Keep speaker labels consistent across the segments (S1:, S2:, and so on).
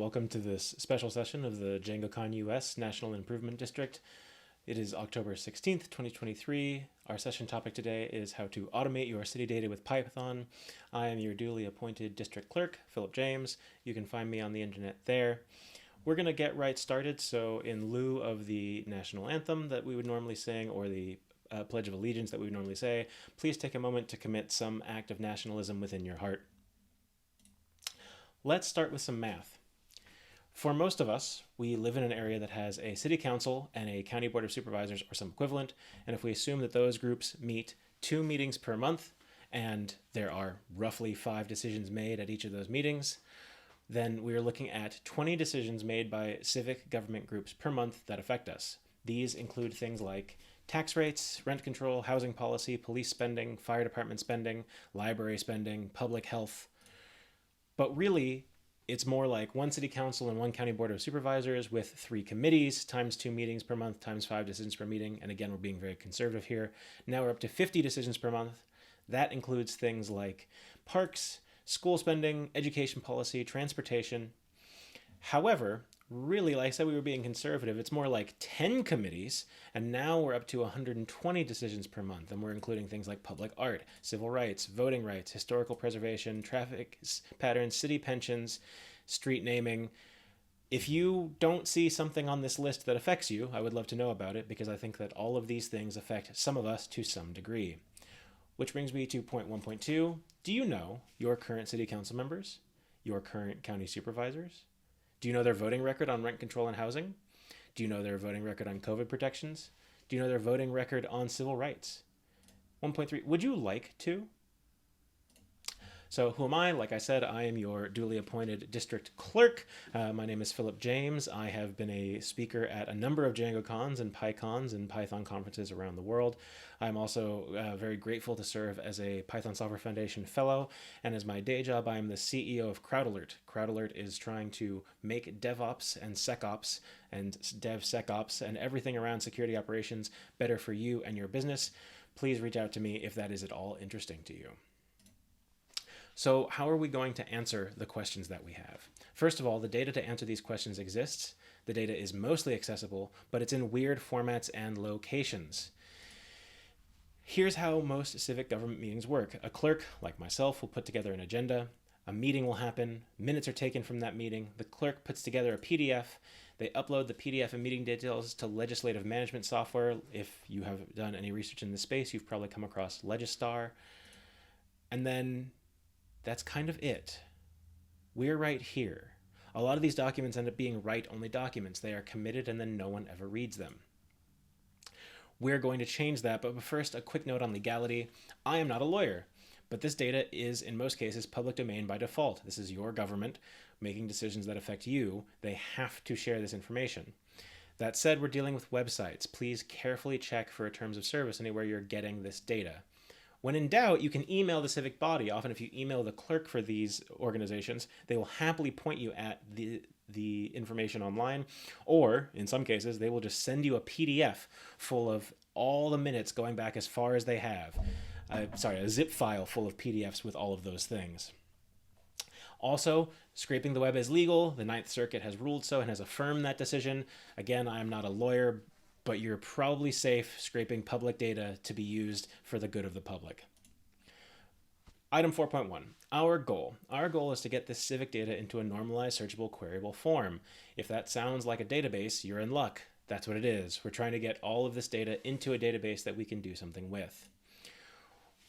S1: welcome to this special session of the DjangCon US National Improvement District. It is October 16th, 2023. Our session topic today is how to automate your city data with Python. I am your duly appointed district clerk, Philip James. You can find me on the internet there. We're going to get right started, so in lieu of the national anthem that we would normally sing or the Pledge of Allegiance that we would normally say, please take a moment to commit some act of nationalism within your heart. Let's start with some math. For most of us, we live in an area that has a city council and a county board of supervisors or some equivalent, and if we assume that those groups meet 2 meetings per month, and there are roughly 5 decisions made at each of those meetings, then we are looking at 20 decisions made by civic government groups per month that affect us. These include things like tax rates, rent control, housing policy, police spending, fire department spending, library spending, public health. But really, it's more like 1 city council and 1 county board of supervisors with 3 committees times 2 meetings per month times 5 decisions per meeting. And again, we're being very conservative here. Now we're up to 50 decisions per month. That includes things like parks, school spending, education policy, transportation. However, really, like I said, we were being conservative. It's more like 10 committees, and now we're up to 120 decisions per month, and we're including things like public art, civil rights, voting rights, historical preservation, traffic patterns, city pensions, street naming. If you don't see something on this list that affects you, I would love to know about it, because I think that all of these things affect some of us to some degree. Which brings me to point 1.2. Do you know your current city council members? Your current county supervisors? Do you know their voting record on rent control and housing? Do you know their voting record on COVID protections? Do you know their voting record on civil rights? 1.3, would you like to? So who am I? Like I said, I am your duly appointed district clerk. My name is Philip James. I have been a speaker at a number of DjangCons and PyCons and Python conferences around the world. I'm also very grateful to serve as a Python Software Foundation fellow, and as my day job, I am the CEO of CrowdAlert. CrowdAlert is trying to make DevOps and SecOps and DevSecOps and everything around security operations better for you and your business. Please reach out to me if that is at all interesting to you. So how are we going to answer the questions that we have? First of all, the data to answer these questions exists. The data is mostly accessible, but it's in weird formats and locations. Here's how most civic government meetings work. A clerk, like myself, will put together an agenda. A meeting will happen. Minutes are taken from that meeting. The clerk puts together a PDF. They upload the PDF and meeting details to legislative management software. If you have done any research in this space, you've probably come across Legistar. And then that's kind of it. We're right here. A lot of these documents end up being write-only documents. They are committed and then no one ever reads them. We're going to change that, but first, a quick note on legality. I am not a lawyer, but this data is, in most cases, public domain by default. This is your government making decisions that affect you. They have to share this information. That said, we're dealing with websites. Please carefully check for terms of service anywhere you're getting this data. When in doubt, you can email the civic body. Often if you email the clerk for these organizations, they will happily point you at the information online, or in some cases, they will just send you a PDF full of all the minutes going back as far as they have. A zip file full of PDFs with all of those things. Also, scraping the web is legal. The Ninth Circuit has ruled so and has affirmed that decision. Again, I am not a lawyer, but you're probably safe scraping public data to be used for the good of the public. Item 4.1, our goal. Our goal is to get this civic data into a normalized, searchable, queryable form. If that sounds like a database, you're in luck. That's what it is. We're trying to get all of this data into a database that we can do something with.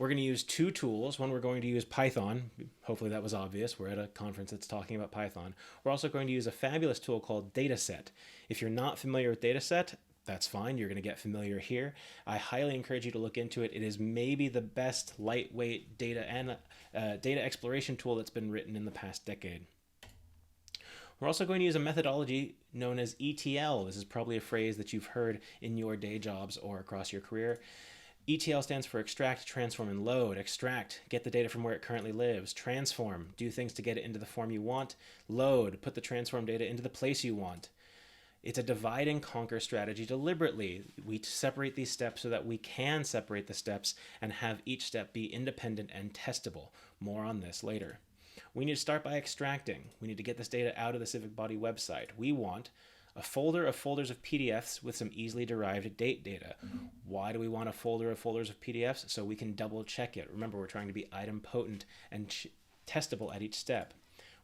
S1: We're going to use 2 tools. One, we're going to use Python. Hopefully that was obvious. We're at a conference that's talking about Python. We're also going to use a fabulous tool called Dataset. If you're not familiar with Dataset, that's fine. You're going to get familiar here. I highly encourage you to look into it. It is maybe the best lightweight data exploration tool that's been written in the past decade. We're also going to use a methodology known as ETL. This is probably a phrase that you've heard in your day jobs or across your career. ETL stands for extract, transform, and load. Extract, get the data from where it currently lives. Transform, do things to get it into the form you want. Load, put the transformed data into the place you want. It's a divide and conquer strategy deliberately. We separate these steps so that we can separate the steps and have each step be independent and testable. More on this later. We need to start by extracting. We need to get this data out of the civic body website. We want a folder of folders of PDFs with some easily derived date data. Why do we want a folder of folders of PDFs? So we can double check it. Remember, we're trying to be idempotent and testable at each step.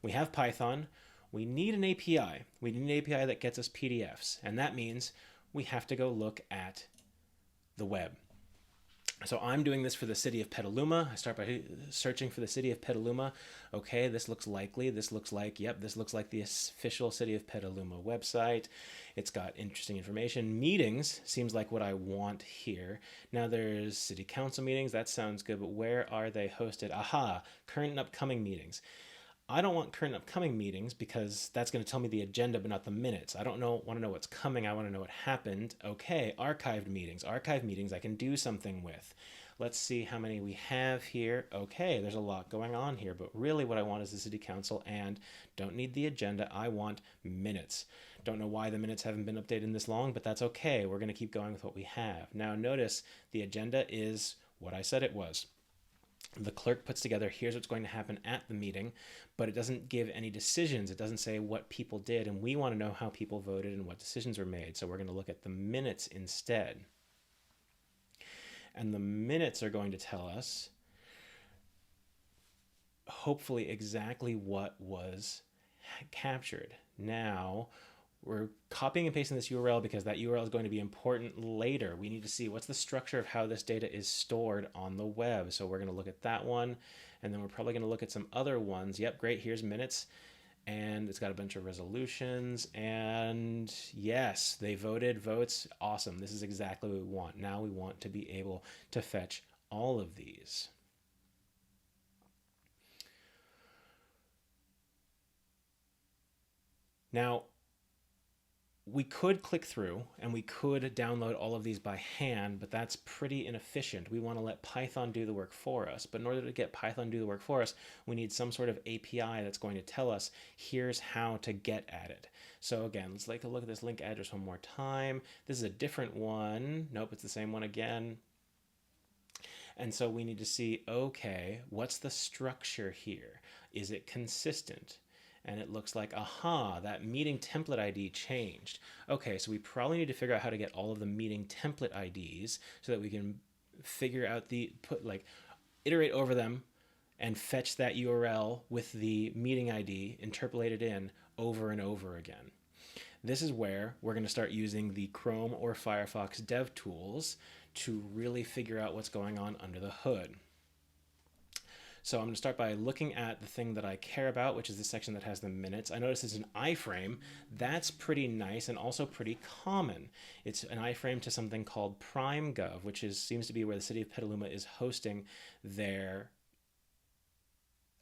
S1: We have Python. We need an API. We need an API that gets us PDFs. And that means we have to go look at the web. So I'm doing this for the city of Petaluma. I start by searching for the city of Petaluma. Okay, this looks likely. This looks like, yep, this looks like the official city of Petaluma website. It's got interesting information. Meetings seems like what I want here. Now there's city council meetings. That sounds good, but where are they hosted? Aha, current and upcoming meetings. I don't want current upcoming meetings because that's going to tell me the agenda but not the minutes. I don't want to know what's coming. I want to know what happened. Okay, archived meetings. Archived meetings I can do something with. Let's see how many we have here. Okay, there's a lot going on here, but really what I want is the city council and don't need the agenda. I want minutes. Don't know why the minutes haven't been updated in this long, but that's okay. We're going to keep going with what we have. Now notice the agenda is what I said it was. The clerk puts together, here's what's going to happen at the meeting, but it doesn't give any decisions. It doesn't say what people did, and we want to know how people voted and what decisions were made. So we're going to look at the minutes instead. And the minutes are going to tell us, hopefully, exactly what was captured. Now, we're copying and pasting this URL because that URL is going to be important later. We need to see what's the structure of how this data is stored on the web. So we're going to look at that one, and then we're probably going to look at some other ones. Yep, great, here's minutes, and it's got a bunch of resolutions, and yes, they voted, votes, awesome. This is exactly what we want. Now we want to be able to fetch all of these. Now, we could click through and we could download all of these by hand, but that's pretty inefficient. We want to let Python do the work for us. But in order to get Python to do the work for us, we need some sort of API that's going to tell us, here's how to get at it. So again, let's take a look at this link address one more time. This is a different one. Nope, it's the same one again. And so we need to see, okay, what's the structure here? Is it consistent? And it looks like, aha, that meeting template ID changed. Okay, so we probably need to figure out how to get all of the meeting template IDs so that we can figure out iterate over them and fetch that URL with the meeting ID, interpolate it in over and over again. This is where we're going to start using the Chrome or Firefox dev tools to really figure out what's going on under the hood. So I'm going to start by looking at the thing that I care about, which is the section that has the minutes. I notice it's an iframe. That's pretty nice and also pretty common. It's an iframe to something called PrimeGov, which seems to be where the city of Petaluma is hosting their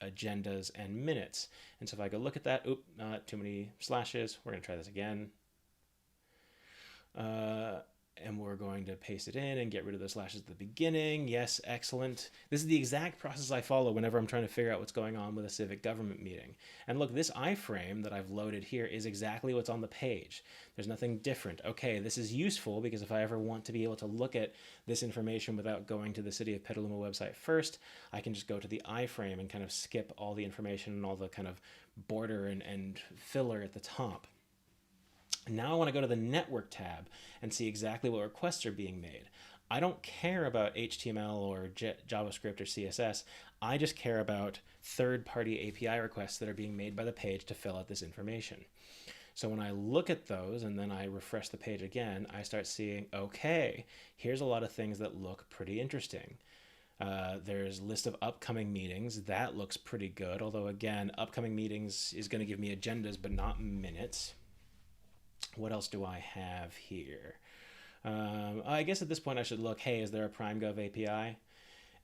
S1: agendas and minutes. And so if I go look at that, too many slashes. We're going to try this again. And we're going to paste it in and get rid of the slashes at the beginning. Yes, excellent. This is the exact process I follow whenever I'm trying to figure out what's going on with a civic government meeting. And look, this iframe that I've loaded here is exactly what's on the page. There's nothing different. Okay, this is useful because if I ever want to be able to look at this information without going to the City of Petaluma website first, I can just go to the iframe and kind of skip all the information and all the kind of border and filler at the top. Now I want to go to the network tab and see exactly what requests are being made. I don't care about HTML or JavaScript or CSS. I just care about third-party API requests that are being made by the page to fill out this information. So when I look at those and then I refresh the page again, I start seeing, okay, here's a lot of things that look pretty interesting. There's a list of upcoming meetings. That looks pretty good, although again, upcoming meetings is going to give me agendas but not minutes. What else do I have here? I guess at this point I should look, hey, is there a PrimeGov API?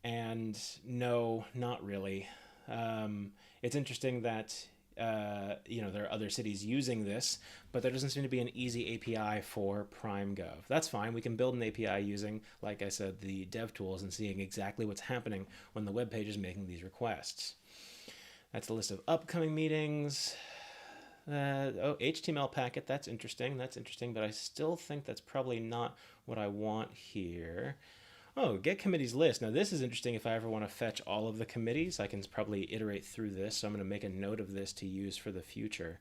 S1: And no, not really. It's interesting that there are other cities using this, but there doesn't seem to be an easy API for PrimeGov. That's fine. We can build an API using, like I said, the dev tools and seeing exactly what's happening when the web page is making these requests. That's a list of upcoming meetings. HTML packet, that's interesting, but I still think that's probably not what I want here. Oh, get committees list. Now this is interesting. If I ever want to fetch all of the committees, I can probably iterate through this. So I'm going to make a note of this to use for the future.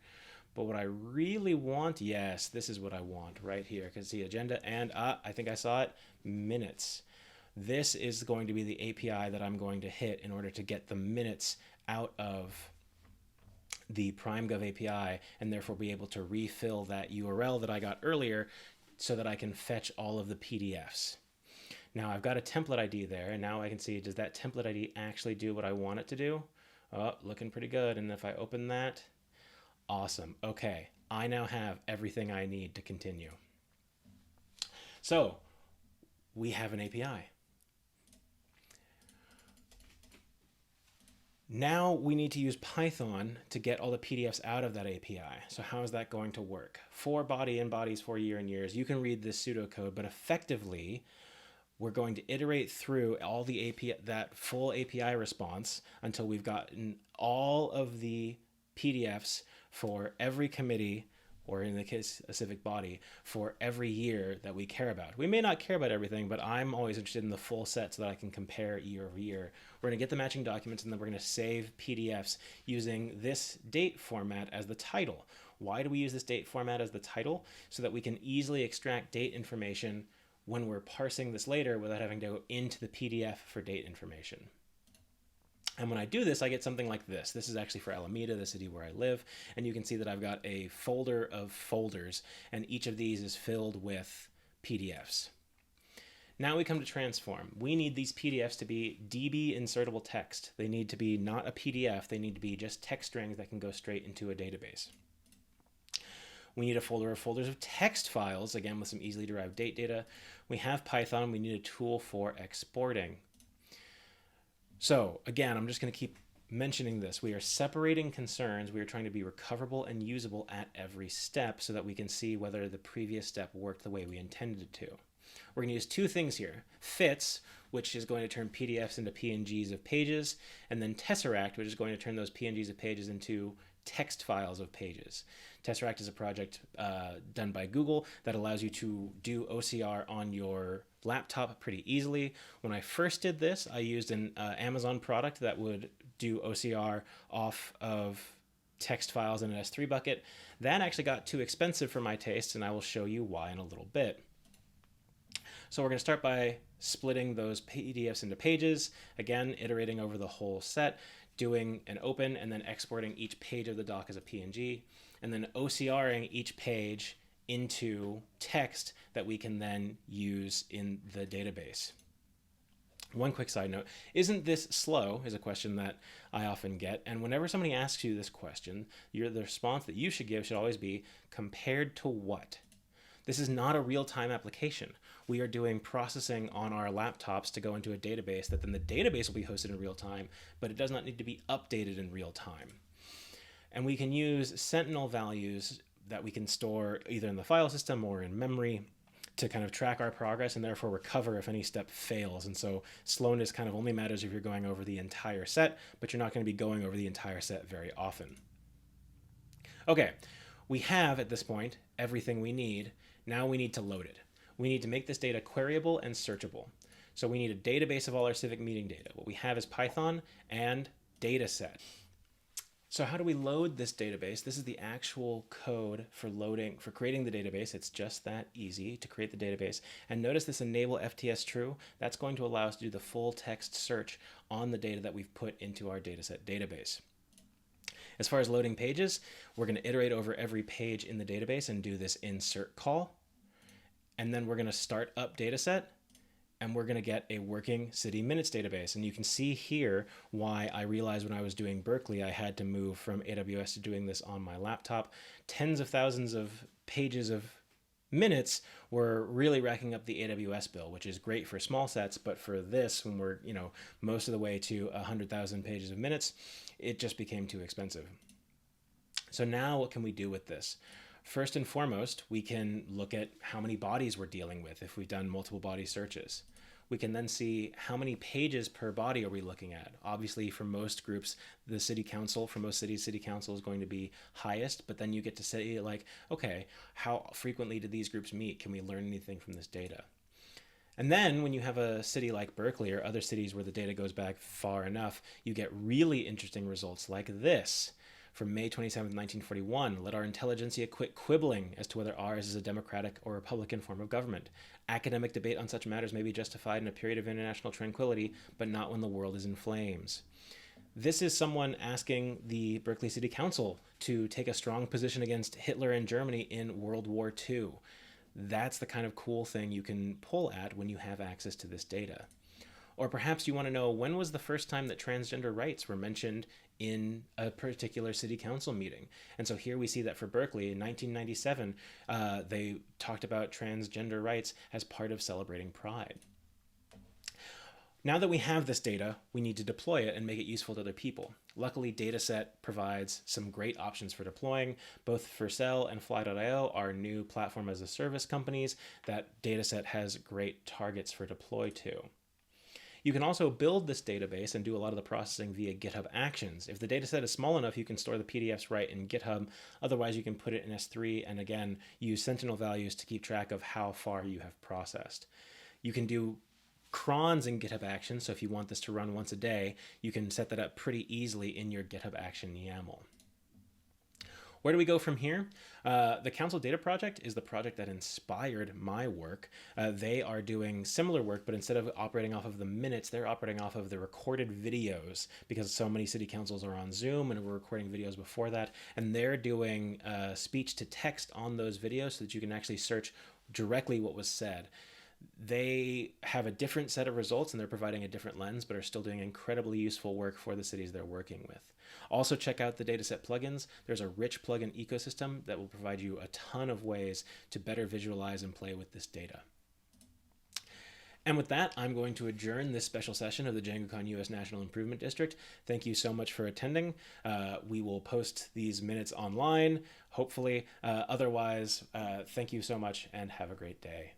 S1: But what I really want, yes, this is what I want right here, because the agenda and, I think I saw it, minutes. This is going to be the API that I'm going to hit in order to get the minutes out of the PrimeGov API and therefore be able to refill that URL that I got earlier so that I can fetch all of the PDFs. Now I've got a template ID there, and now I can see, does that template ID actually do what I want it to do? Oh, looking pretty good. And if I open that, awesome. Okay, I now have everything I need to continue. So we have an API. Now we need to use Python to get all the PDFs out of that API. So how is that going to work? For body and bodies, for year and years, you can read this pseudocode, but effectively, we're going to iterate through all the API, that full API response until we've gotten all of the PDFs for every committee, or in the case, a civic body, for every year that we care about. We may not care about everything, but I'm always interested in the full set so that I can compare year over year. We're going to get the matching documents, and then we're going to save PDFs using this date format as the title. Why do we use this date format as the title? So that we can easily extract date information when we're parsing this later without having to go into the PDF for date information. And when I do this, I get something like this. This is actually for Alameda, the city where I live. And you can see that I've got a folder of folders, and each of these is filled with PDFs. Now we come to transform. We need these PDFs to be DB insertable text. They need to be not a PDF. They need to be just text strings that can go straight into a database. We need a folder of folders of text files, again with some easily derived date data. We have Python. We need a tool for exporting. So again, I'm just going to keep mentioning this. We are separating concerns. We are trying to be recoverable and usable at every step so that we can see whether the previous step worked the way we intended it to. We're going to use two things here. Fits, which is going to turn PDFs into PNGs of pages, and then Tesseract, which is going to turn those PNGs of pages into text files of pages. Tesseract is a project done by Google that allows you to do OCR on your laptop pretty easily. When I first did this, I used an Amazon product that would do OCR off of text files in an S3 bucket. That actually got too expensive for my taste, and I will show you why in a little bit. So we're going to start by splitting those PDFs into pages, again, iterating over the whole set, doing an open and then exporting each page of the doc as a PNG, and then OCRing each page into text that we can then use in the database. One quick side note, isn't this slow is a question that I often get. And whenever somebody asks you this question, the response that you should give should always be, compared to what? This is not a real-time application. We are doing processing on our laptops to go into a database that then the database will be hosted in real time, but it does not need to be updated in real time. And we can use Sentinel values that we can store either in the file system or in memory to kind of track our progress and therefore recover if any step fails. And so slowness kind of only matters if you're going over the entire set, but you're not going to be going over the entire set very often. Okay, we have at this point everything we need. Now we need to load it. We need to make this data queryable and searchable. So we need a database of all our civic meeting data. What we have is Python and dataset. So how do we load this database? This is the actual code for creating the database. It's just that easy to create the database. And notice this enable FTS true. That's going to allow us to do the full text search on the data that we've put into our dataset database. As far as loading pages, we're going to iterate over every page in the database and do this insert call. And then we're going to start up dataset, and we're going to get a working city minutes database. And you can see here why I realized when I was doing Berkeley, I had to move from AWS to doing this on my laptop. Tens of thousands of pages of minutes were really racking up the AWS bill, which is great for small sets, but for this, when we're, most of the way to 100,000 pages of minutes, it just became too expensive. So now what can we do with this? First and foremost, we can look at how many bodies we're dealing with if we've done multiple body searches. We can then see how many pages per body are we looking at. Obviously, for most groups, the city council, for most cities, city council is going to be highest, but then you get to say, like, okay, how frequently do these groups meet? Can we learn anything from this data? And then when you have a city like Berkeley or other cities where the data goes back far enough, you get really interesting results like this. From May 27, 1941, let our intelligentsia quit quibbling as to whether ours is a democratic or republican form of government. Academic debate on such matters may be justified in a period of international tranquility, but not when the world is in flames. This is someone asking the Berkeley City Council to take a strong position against Hitler and Germany in World War II. That's the kind of cool thing you can pull at when you have access to this data. Or perhaps you want to know, when was the first time that transgender rights were mentioned in a particular city council meeting? And so here we see that for Berkeley in 1997, they talked about transgender rights as part of celebrating Pride. Now that we have this data, we need to deploy it and make it useful to other people. Luckily, Dataset provides some great options for deploying. Both Vercel and Fly.io are new platform as a service companies that Dataset has great targets for deploy to. You can also build this database and do a lot of the processing via GitHub Actions. If the dataset is small enough, you can store the PDFs right in GitHub. Otherwise, you can put it in S3 and again, use Sentinel values to keep track of how far you have processed. You can do crons in GitHub Actions, so if you want this to run once a day, you can set that up pretty easily in your GitHub Action YAML. Where do we go from here? The Council Data Project is the project that inspired my work. They are doing similar work, but instead of operating off of the minutes, they're operating off of the recorded videos, because so many city councils are on Zoom and we're recording videos before that. And they're doing speech to text on those videos so that you can actually search directly what was said. They have a different set of results and they're providing a different lens, but are still doing incredibly useful work for the cities they're working with. Also check out the Dataset plugins. There's a rich plugin ecosystem that will provide you a ton of ways to better visualize and play with this data. And with that, I'm going to adjourn this special session of the DjangCon US National Improvement District. Thank you so much for attending. We will post these minutes online, hopefully. Otherwise, thank you so much and have a great day.